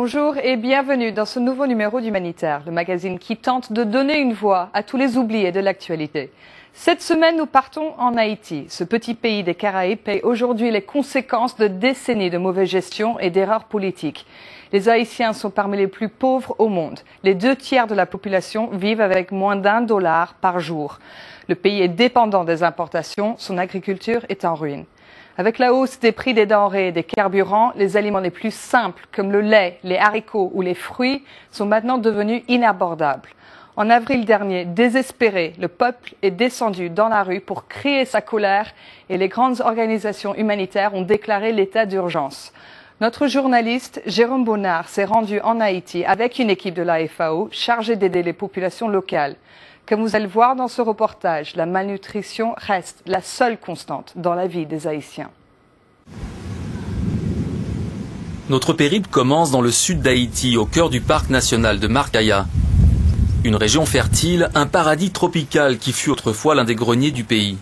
Bonjour et bienvenue dans ce nouveau numéro d'Humanitaire, le magazine qui tente de donner une voix à tous les oubliés de l'actualité. Cette semaine, nous partons en Haïti. Ce petit pays des Caraïbes paye aujourd'hui les conséquences de décennies de mauvaise gestion et d'erreurs politiques. Les Haïtiens sont parmi les plus pauvres au monde. Les 2/3 de la population vivent avec moins d'$1 par jour. Le pays est dépendant des importations, son agriculture est en ruine. Avec la hausse des prix des denrées et des carburants, les aliments les plus simples, comme le lait, les haricots ou les fruits, sont maintenant devenus inabordables. En avril dernier, désespéré, le peuple est descendu dans la rue pour crier sa colère et les grandes organisations humanitaires ont déclaré l'état d'urgence. Notre journaliste Jérôme Bonnard s'est rendu en Haïti avec une équipe de la FAO chargée d'aider les populations locales. Comme vous allez le voir dans ce reportage, la malnutrition reste la seule constante dans la vie des Haïtiens. Notre périple commence dans le sud d'Haïti, au cœur du parc national de Marcaya. Une région fertile, un paradis tropical qui fut autrefois l'un des greniers du pays.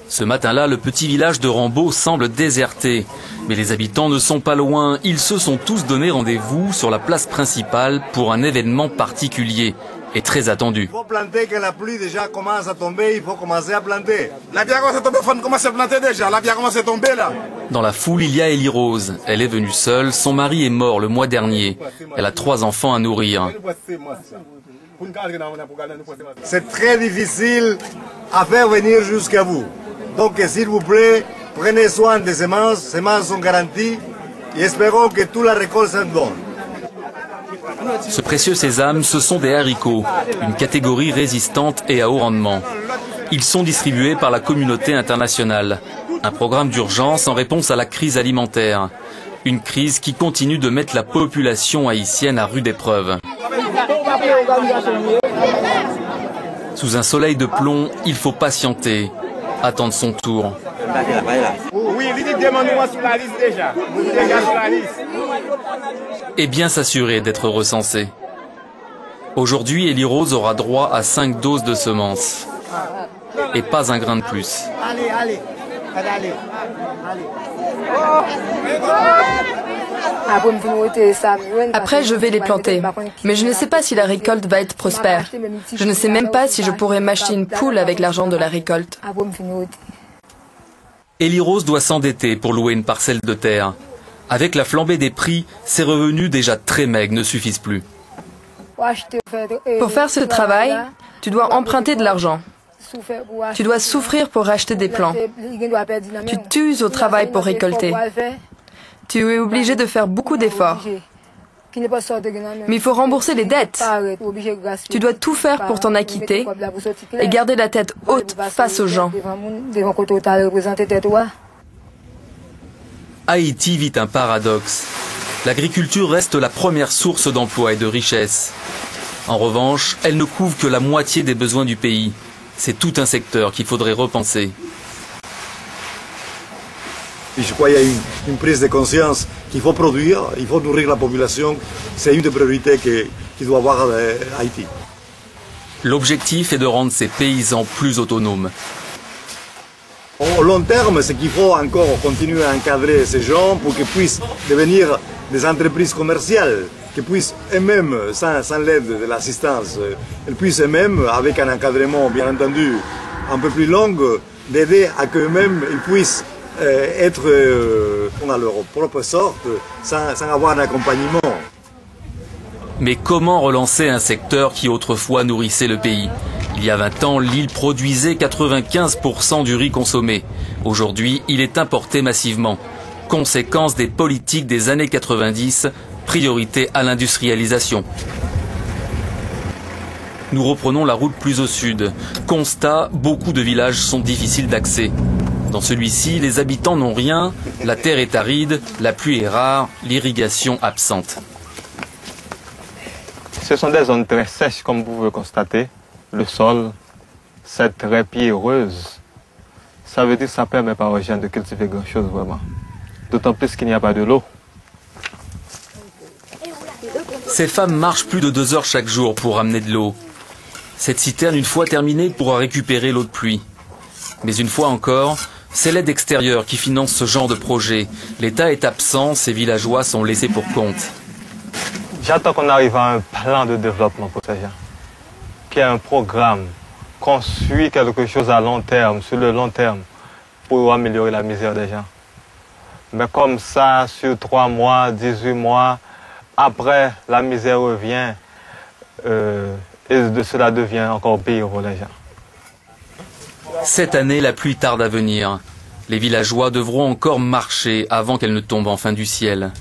Ce matin-là, le petit village de Rambo semble déserté. Mais les habitants ne sont pas loin. Ils se sont tous donné rendez-vous sur la place principale pour un événement particulier et très attendu. Il faut planter que la pluie déjà commence à tomber, il faut commencer à planter. La pluie commence à tomber, il faut commencer à planter déjà. La pluie commence à tomber là. Dans la foule, il y a Élie Rose. Elle est venue seule. Son mari est mort le mois dernier. Elle a 3 enfants à nourrir. C'est très difficile à faire venir jusqu'à vous. Donc s'il vous plaît, prenez soin des semences. Les semences sont garanties et espérons que toute la récolte soit bonne. Ce précieux sésame, ce sont des haricots, une catégorie résistante et à haut rendement. Ils sont distribués par la communauté internationale. Un programme d'urgence en réponse à la crise alimentaire. Une crise qui continue de mettre la population haïtienne à rude épreuve. Sous un soleil de plomb, il faut patienter, attendre son tour. Et bien s'assurer d'être recensé. Aujourd'hui, Élie Rose aura droit à 5 doses de semences. Et pas un grain de plus. Après, je vais les planter. Mais je ne sais pas si la récolte va être prospère. Je ne sais même pas si je pourrai m'acheter une poule avec l'argent de la récolte. Élie Rose doit s'endetter pour louer une parcelle de terre. Avec la flambée des prix, ses revenus déjà très maigres ne suffisent plus. Pour faire ce travail, tu dois emprunter de l'argent. Tu dois souffrir pour acheter des plants. Tu t'uses au travail pour récolter. Tu es obligé de faire beaucoup d'efforts. Mais il faut rembourser les dettes. Tu dois tout faire pour t'en acquitter et garder la tête haute face aux gens. Haïti vit un paradoxe. L'agriculture reste la première source d'emploi et de richesse. En revanche, elle ne couvre que la moitié des besoins du pays. C'est tout un secteur qu'il faudrait repenser. Je crois qu'il y a une prise de conscience qu'il faut produire, il faut nourrir la population. C'est une des priorités qu'il doit avoir Haïti. L'objectif est de rendre ces paysans plus autonomes. Au long terme, c'est qu'il faut encore continuer à encadrer ces gens pour qu'ils puissent devenir des entreprises commerciales, qu'ils puissent eux-mêmes, sans l'aide de l'assistance, elles puissent eux-mêmes, avec un encadrement bien entendu un peu plus long, d'aider à qu'eux-mêmes ils puissent être à leur propre sorte sans avoir d'accompagnement. Mais comment relancer un secteur qui autrefois nourrissait le pays? Il y a 20 ans, l'île produisait 95% du riz consommé. Aujourd'hui, il est importé massivement. Conséquence des politiques des années 90, priorité à l'industrialisation. Nous reprenons la route plus au sud. Constat, beaucoup de villages sont difficiles d'accès. Dans celui-ci, les habitants n'ont rien, la terre est aride, la pluie est rare, l'irrigation absente. Ce sont des zones très sèches, comme vous pouvez constater. Le sol, c'est très pierreuse. Ça veut dire que ça ne permet pas aux gens de cultiver grand-chose vraiment. D'autant plus qu'il n'y a pas de l'eau. Ces femmes marchent plus de 2 heures chaque jour pour amener de l'eau. Cette citerne, une fois terminée, pourra récupérer l'eau de pluie. Mais une fois encore, C'est l'aide extérieure qui finance ce genre de projet. L'État est absent, ces villageois sont laissés pour compte. J'attends qu'on arrive à un plan de développement pour ces gens, qu'il y ait un programme, qu'on suit quelque chose à long terme, sur le long terme, pour améliorer la misère des gens. Mais comme ça, sur 3 mois, 18 mois, après, la misère revient et cela devient encore pire pour les gens. Cette année, la pluie tarde à venir. Les villageois devront encore marcher avant qu'elle ne tombe enfin du ciel.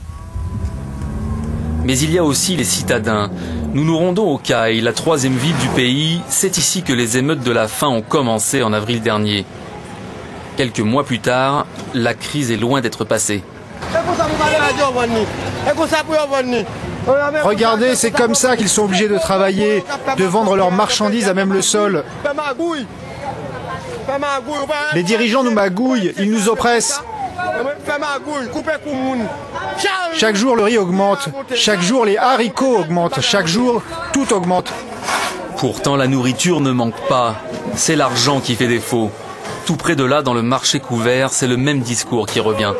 Mais il y a aussi les citadins. Nous nous rendons au Caille, la 3e ville du pays. C'est ici que les émeutes de la faim ont commencé en avril dernier. Quelques mois plus tard, la crise est loin d'être passée. Regardez, c'est comme ça qu'ils sont obligés de travailler, de vendre leurs marchandises à même le sol. Les dirigeants nous magouillent, ils nous oppressent. Chaque jour le riz augmente, chaque jour les haricots augmentent, chaque jour tout augmente. Pourtant la nourriture ne manque pas, c'est l'argent qui fait défaut. Tout près de là, dans le marché couvert, c'est le même discours qui revient.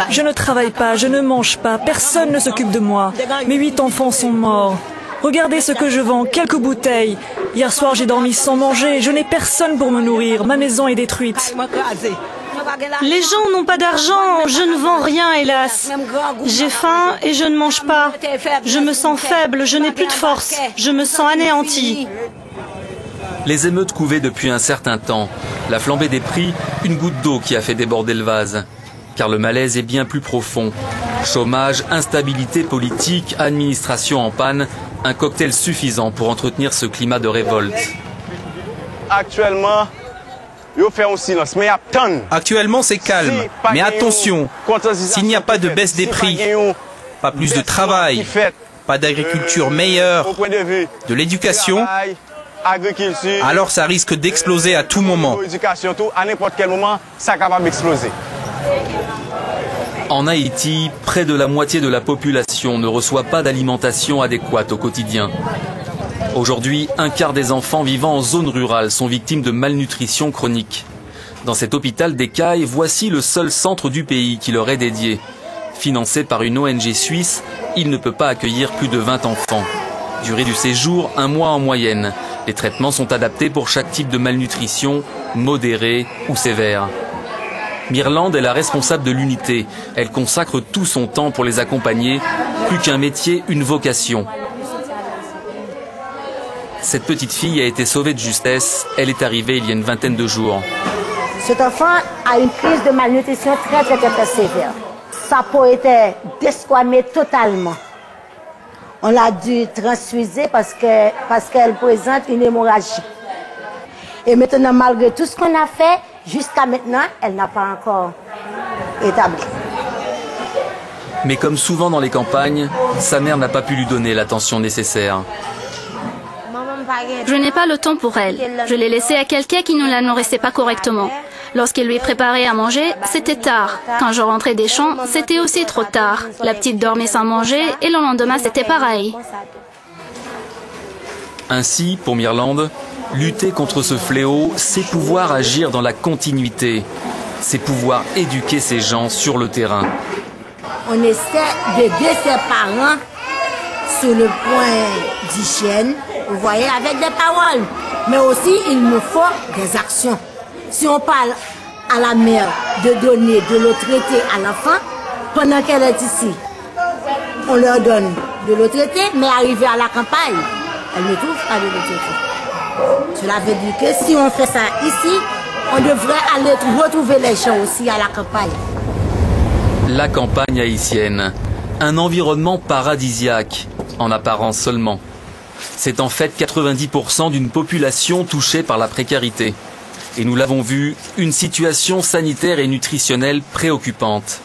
Je ne travaille pas, je ne mange pas, personne ne s'occupe de moi. Mes 8 enfants sont morts. Regardez ce que je vends, quelques bouteilles. Hier soir j'ai dormi sans manger, je n'ai personne pour me nourrir, ma maison est détruite. Les gens n'ont pas d'argent, je ne vends rien hélas. J'ai faim et je ne mange pas. Je me sens faible, je n'ai plus de force, je me sens anéanti. Les émeutes couvaient depuis un certain temps. La flambée des prix, une goutte d'eau qui a fait déborder le vase. Car le malaise est bien plus profond. Chômage, instabilité politique, administration en panne, un cocktail suffisant pour entretenir ce climat de révolte. Actuellement, c'est calme. Mais attention, s'il n'y a pas de baisse des prix, pas plus de travail, pas d'agriculture meilleure, de l'éducation, alors ça risque d'exploser à tout moment. En Haïti, près de la moitié de la population ne reçoit pas d'alimentation adéquate au quotidien. Aujourd'hui, un quart des enfants vivant en zone rurale sont victimes de malnutrition chronique. Dans cet hôpital des Cailles, voici le seul centre du pays qui leur est dédié. Financé par une ONG suisse, il ne peut pas accueillir plus de 20 enfants. Durée du séjour, 1 mois en moyenne. Les traitements sont adaptés pour chaque type de malnutrition, modérée ou sévère. Myrlande est la responsable de l'unité. Elle consacre tout son temps pour les accompagner. Plus qu'un métier, une vocation. Cette petite fille a été sauvée de justesse. Elle est arrivée il y a une vingtaine de jours. Cet enfant a une crise de malnutrition très sévère. Sa peau était desquamée totalement. On l'a dû transfuser parce qu'elle présente une hémorragie. Et maintenant, malgré tout ce qu'on a fait, jusqu'à maintenant, elle n'a pas encore établi. Mais comme souvent dans les campagnes, sa mère n'a pas pu lui donner l'attention nécessaire. Je n'ai pas le temps pour elle. Je l'ai laissée à quelqu'un qui ne la nourrissait pas correctement. Lorsqu'il lui préparait à manger, c'était tard. Quand je rentrais des champs, c'était aussi trop tard. La petite dormait sans manger et le lendemain, c'était pareil. Ainsi, pour Myrlande, lutter contre ce fléau, c'est pouvoir agir dans la continuité. C'est pouvoir éduquer ces gens sur le terrain. On essaie d'aider ses parents sur le point d'hygiène, vous voyez, avec des paroles. Mais aussi, il nous faut des actions. Si on parle à la mère de donner de l'eau traitée à l'enfant, pendant qu'elle est ici, on leur donne de l'eau traitée, mais arrivé à la campagne, elle ne trouve pas de l'eau traitée. Cela veut dire que si on fait ça ici, on devrait aller retrouver les gens aussi à la campagne. La campagne haïtienne, un environnement paradisiaque, en apparence seulement. C'est en fait 90% d'une population touchée par la précarité. Et nous l'avons vu, une situation sanitaire et nutritionnelle préoccupante.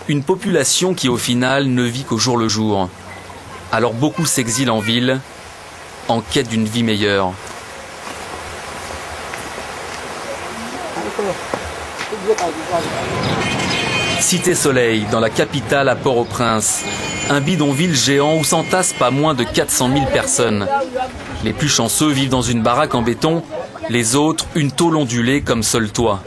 Une population qui au final ne vit qu'au jour le jour. Alors beaucoup s'exilent en ville, en quête d'une vie meilleure. Cité Soleil, dans la capitale à Port-au-Prince. Un bidonville géant où s'entassent pas moins de 400 000 personnes. Les plus chanceux vivent dans une baraque en béton, Les autres, une tôle ondulée comme seul toit.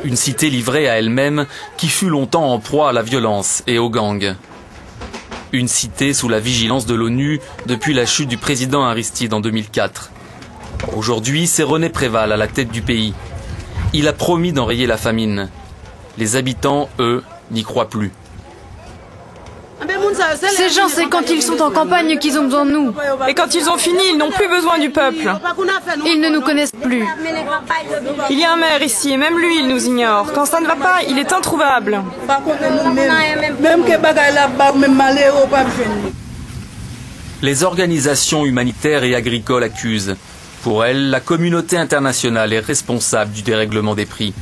Une cité livrée à elle-même qui fut longtemps en proie à la violence et aux gangs. Une cité sous la vigilance de l'ONU depuis la chute du président Aristide en 2004. Aujourd'hui, c'est René Préval à la tête du pays. Il a promis d'enrayer la famine. Les habitants, eux, n'y croient plus. Ces gens, c'est quand ils sont en campagne qu'ils ont besoin de nous. Et quand ils ont fini, ils n'ont plus besoin du peuple. Ils ne nous connaissent plus. Il y a un maire ici et même lui, il nous ignore. Quand ça ne va pas, il est introuvable. Les organisations humanitaires et agricoles accusent. Pour elles, la communauté internationale est responsable du dérèglement des prix.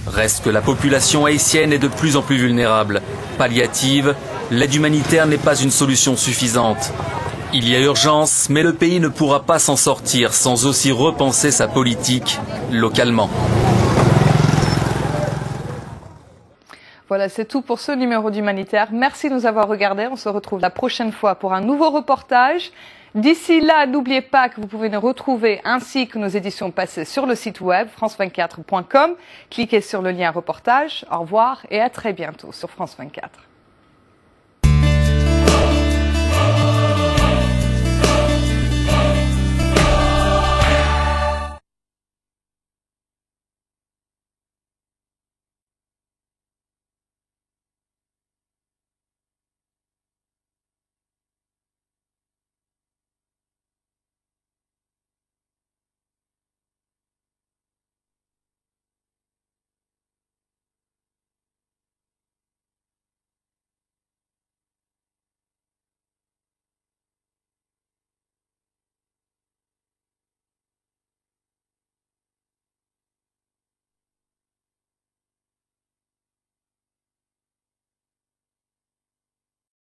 Reste que la population haïtienne est de plus en plus vulnérable. Palliative, l'aide humanitaire n'est pas une solution suffisante. Il y a urgence, mais le pays ne pourra pas s'en sortir sans aussi repenser sa politique localement. Voilà, c'est tout pour ce numéro d'Humanitaire. Merci de nous avoir regardés. On se retrouve la prochaine fois pour un nouveau reportage. D'ici là, n'oubliez pas que vous pouvez nous retrouver ainsi que nos éditions passées sur le site web france24.com. Cliquez sur le lien reportage. Au revoir et à très bientôt sur France 24.